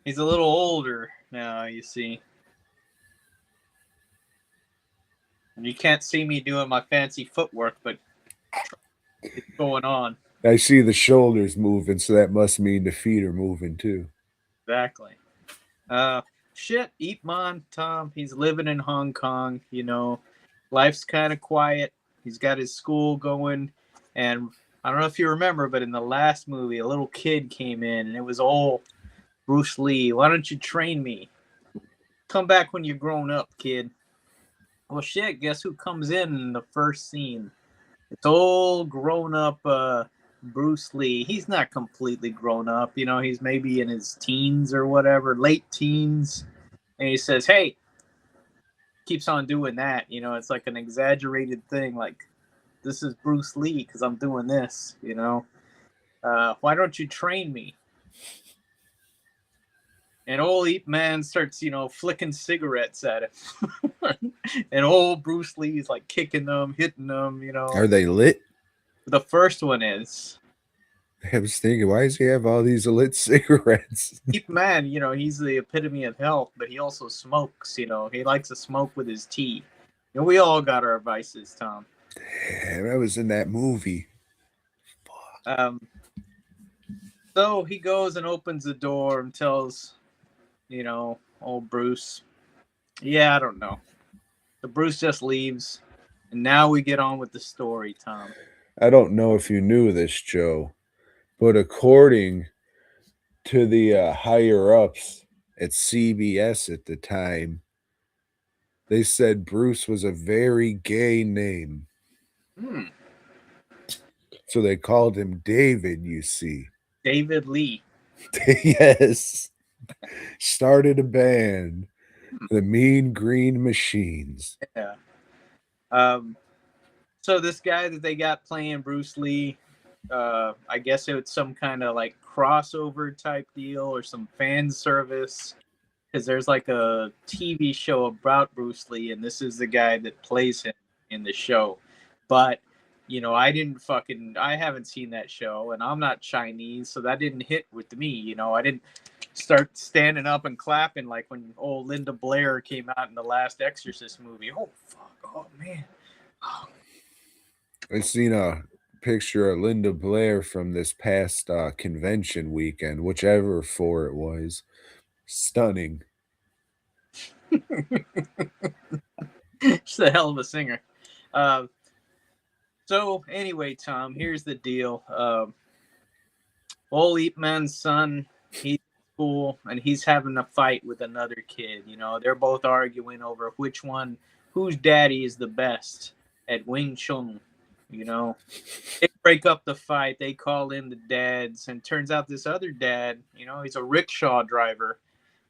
He's a little older now, you see. And you can't see me doing my fancy footwork, but it's going on. I see the shoulders moving, so that must mean the feet are moving too. Exactly. Uh, shit, Ip Man, Tom, he's living in Hong Kong, Life's kind of quiet. He's got his school going. And I don't know if you remember, but in the last movie, a little kid came in and it was all Bruce Lee. Why don't you train me? Come back when you're grown up, kid. Well, shit, guess who comes in the first scene? It's old grown up Bruce Lee. He's not completely grown up, he's maybe in his teens or whatever, late teens. And he says, "Hey," keeps on doing that. It's like an exaggerated thing. Like, this is Bruce Lee because I'm doing this. Why don't you train me? And old Ip Man starts, flicking cigarettes at him. And old Bruce Lee's like kicking them, hitting them. Are they lit? The first one is I was thinking, why does he have all these lit cigarettes? Ip Man, he's the epitome of health, but he also smokes, he likes to smoke with his tea. We all got our vices, Tom. Damn, I was in that movie. Um, so he goes and opens the door and tells, old Bruce, yeah, I don't know. So Bruce just leaves. And now we get on with the story, Tom. I don't know if you knew this, Joe, but according to the higher ups at CBS at the time, they said Bruce was a very gay name. Hmm. So they called him David, you see. David Lee. Yes. Started a band, the Mean Green Machines. Yeah. So this guy that they got playing Bruce Lee, I guess it was some kind of like crossover type deal or some fan service. Because there's like a TV show about Bruce Lee, and this is the guy that plays him in the show. But I haven't seen that show, and I'm not Chinese, so that didn't hit with me. I didn't start standing up and clapping like when old Linda Blair came out in the last Exorcist movie. Oh fuck! Oh man! Oh. I seen a picture of Linda Blair from this past convention weekend, whichever four it was. Stunning. She's a hell of a singer. Uh, so anyway, Tom, here's the deal. Old Ip Man's son, he's in school and he's having a fight with another kid. They're both arguing over whose daddy is the best at Wing Chun. They break up the fight. They call in the dads, and turns out this other dad, he's a rickshaw driver.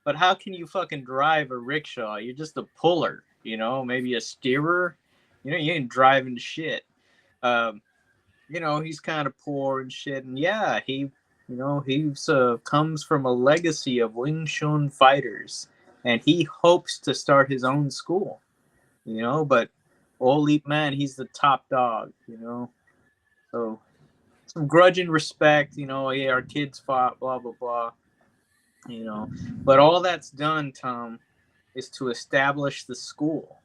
But how can you fucking drive a rickshaw? You're just a puller, maybe a steerer. You ain't driving shit. Um, he's kind of poor and shit. And yeah, he's comes from a legacy of Wing Chun fighters, and he hopes to start his own school. But old Ip Man, he's the top dog. So some grudging respect. Yeah, our kids fought, blah blah blah. But all that's done, Tom, is to establish the school,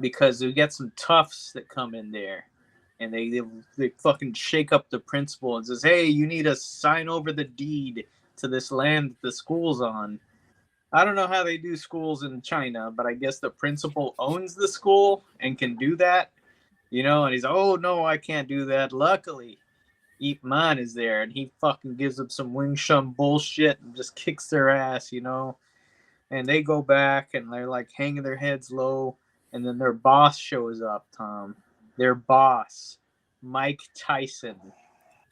because we get some toughs that come in there, and they fucking shake up the principal and says, "Hey, you need to sign over the deed to this land that the school's on." I don't know how they do schools in China, but I guess the principal owns the school and can do that. And he's, "Oh no, I can't do that." Luckily, Ip Man is there, and he fucking gives them some Wing Chun bullshit and just kicks their ass. And they go back and they're like hanging their heads low, and then their boss shows up, Tom. Their boss, Mike Tyson.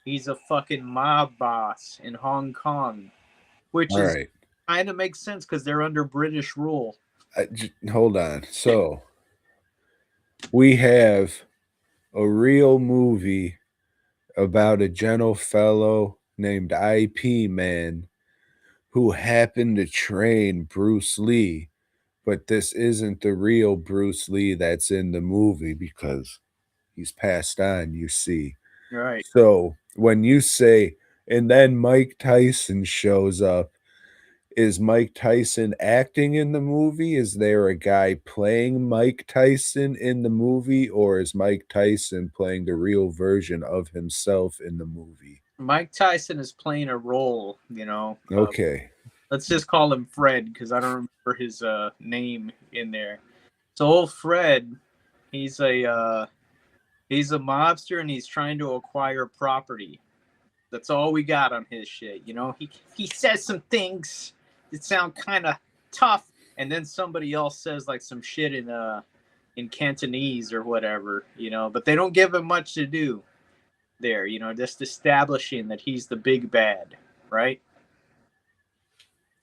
He's a fucking mob boss in Hong Kong, which All is right. kind of makes sense because they're under British rule. Hold on. So we have a real movie about a gentle fellow named IP Man who happened to train Bruce Lee, but this isn't the real Bruce Lee that's in the movie because he's passed on, you see. Right. So when you say, and then Mike Tyson shows up, is Mike Tyson acting in the movie? Is there a guy playing Mike Tyson in the movie, or is Mike Tyson playing the real version of himself in the movie? Mike Tyson is playing a role, you know. Okay. Let's just call him Fred because I don't remember his name in there. So old Fred, he's he's a mobster and he's trying to acquire property. That's all we got on his shit. You know, he says some things that sound kind of tough, and then somebody else says like some shit in Cantonese or whatever. You know, but they don't give him much to do there. You know, just establishing that he's the big bad, right?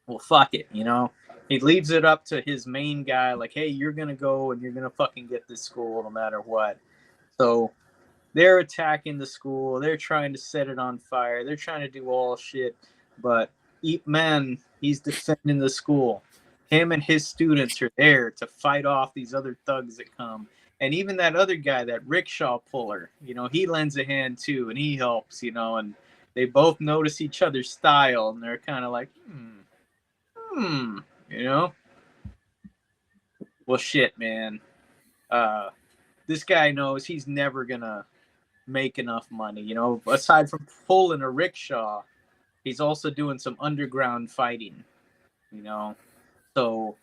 Well, fuck it. You know, he leaves it up to his main guy. Like, hey, you're gonna go and you're gonna fucking get this school no matter what. So they're attacking the school. They're trying to set it on fire. They're trying to do all shit. But Ip Man, he's defending the school. Him and his students are there to fight off these other thugs that come. And even that other guy, that rickshaw puller, you know, he lends a hand too, and he helps, you know, and they both notice each other's style, and they're kind of like, you know. Well, shit, man. This guy knows he's never gonna make enough money. You know, aside from pulling a rickshaw, he's also doing some underground fighting. You know, so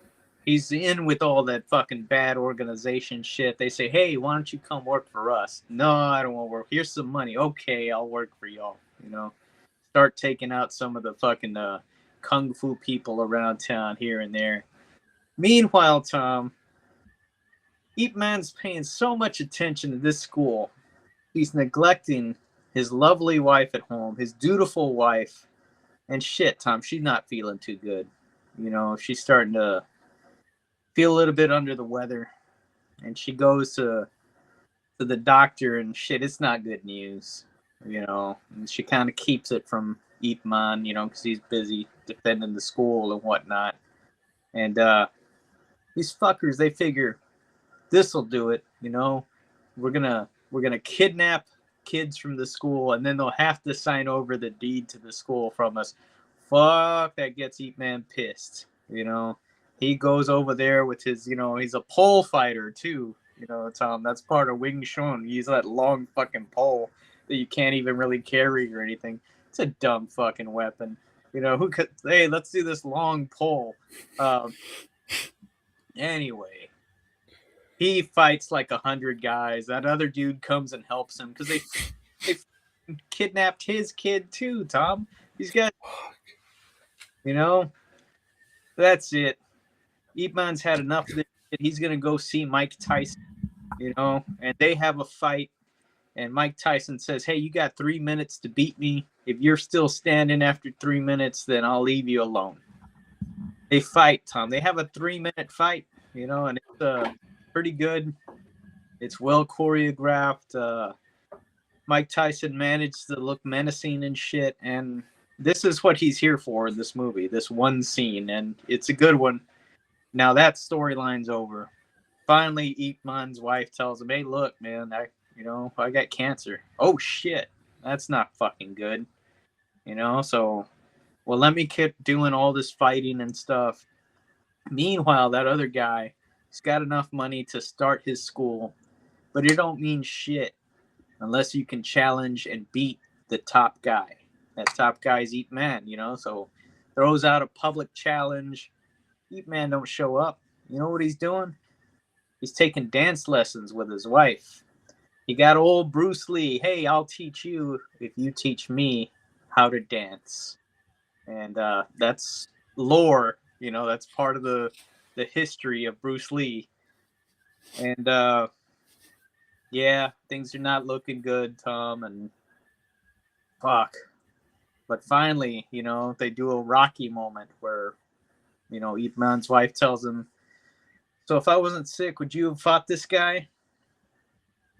he's in with all that fucking bad organization shit. They say, hey, why don't you come work for us? No, I don't want to work. Here's some money. Okay, I'll work for y'all. You know, start taking out some of the fucking kung fu people around town here and there. Meanwhile, Tom, Ip Man's paying so much attention to this school. He's neglecting his lovely wife at home, his dutiful wife. And shit, Tom, she's not feeling too good. You know, she's starting to feel a little bit under the weather. And she goes to the doctor, and shit, it's not good news. You know, and she kind of keeps it from Ip Man, you know, because he's busy defending the school and whatnot. And these fuckers, they figure this'll do it. You know, we're gonna kidnap kids from the school, and then they'll have to sign over the deed to the school from us. Fuck, that gets Ip Man pissed. You know, he goes over there with his, you know, he's a pole fighter too. You know, Tom, that's part of Wing Chun. He's that long fucking pole that you can't even really carry or anything. It's a dumb fucking weapon. You know, who could? Hey, let's do this long pole. Anyway, he fights like 100 guys. That other dude comes and helps him because they kidnapped his kid too, Tom. These guys, you know, that's it. Ip Man's had enough of this shit. He's gonna go see Mike Tyson, you know, and they have a fight. And Mike Tyson says, hey, you got 3 minutes to beat me. If you're still standing after 3 minutes, then I'll leave you alone. They fight, Tom. They have a 3-minute fight, you know, and it's pretty good. It's well choreographed. Mike Tyson managed to look menacing and shit, and this is what he's here for in this movie, this one scene, and it's a good one. Now that storyline's over. Finally, Ip Man's wife tells him, hey, look, man, I got cancer. Oh, shit. That's not fucking good. You know, so, well, let me keep doing all this fighting and stuff. Meanwhile, that other guy, he's got enough money to start his school, but it don't mean shit unless you can challenge and beat the top guy. That top guy's Ip Man, you know, so throws out a public challenge. Ip Man don't show up. You know what he's doing? He's taking dance lessons with his wife. He got old Bruce Lee. Hey, I'll teach you if you teach me how to dance. And that's lore, you know, that's part of the history of Bruce Lee. And yeah, things are not looking good, Tom, and fuck. But finally, you know, they do a Rocky moment where, you know, Ip Man's wife tells him, so if I wasn't sick, would you have fought this guy?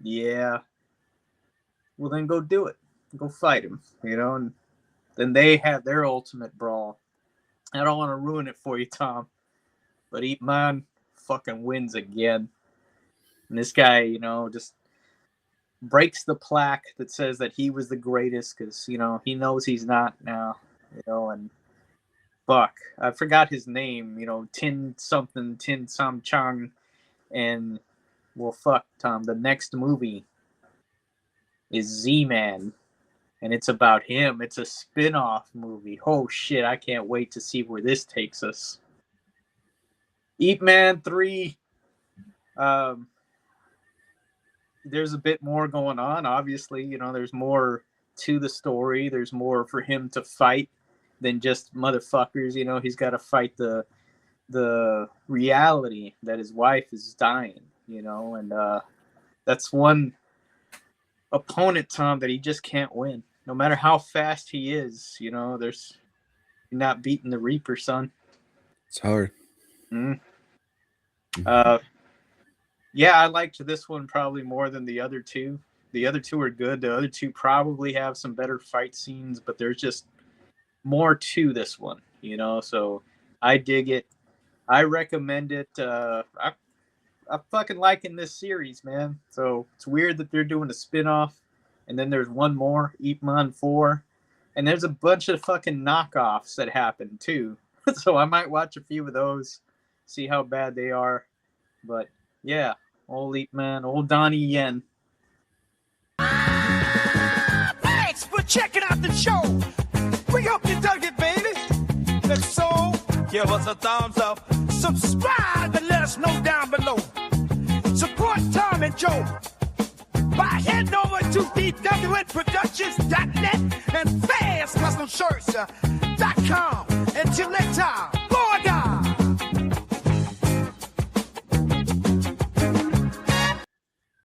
Yeah. Well, then go do it. Go fight him, you know, and then they have their ultimate brawl. I don't want to ruin it for you, Tom, but Ip Man fucking wins again. And this guy, you know, just breaks the plaque that says that he was the greatest because, you know, he knows he's not now, you know, and fuck, I forgot his name. You know, Tin something, Tin Sam Chang, and well, fuck, Tom. The next movie is Z-Man, and it's about him. It's a spin-off movie. Oh shit, I can't wait to see where this takes us. Ip Man 3. Um, there's a bit more going on, obviously. You know, there's more to the story. There's more for him to fight than just motherfuckers. You know, he's got to fight the reality that his wife is dying, you know, and that's one opponent, Tom, that he just can't win. No matter how fast he is, you know, you're not beating the Reaper, son. It's hard. Yeah, I liked this one probably more than the other two. The other two are good. The other two probably have some better fight scenes, but there's just more to this one, you know, so I dig it. I recommend it. I'm fucking liking this series, man. So it's weird that they're doing a spin-off, and then there's one more, Ip Man 4, and there's a bunch of fucking knockoffs that happen too. So I might watch a few of those, see how bad they are. But yeah, old Ip Man, old Donnie Yen. Thanks for checking out the show. We hope you dug it, baby. If so, give us a thumbs up. Subscribe and let us know down below. Support Tom and Joe by heading over to dwnproductions.net and fastcustomshirts.com. Until next time.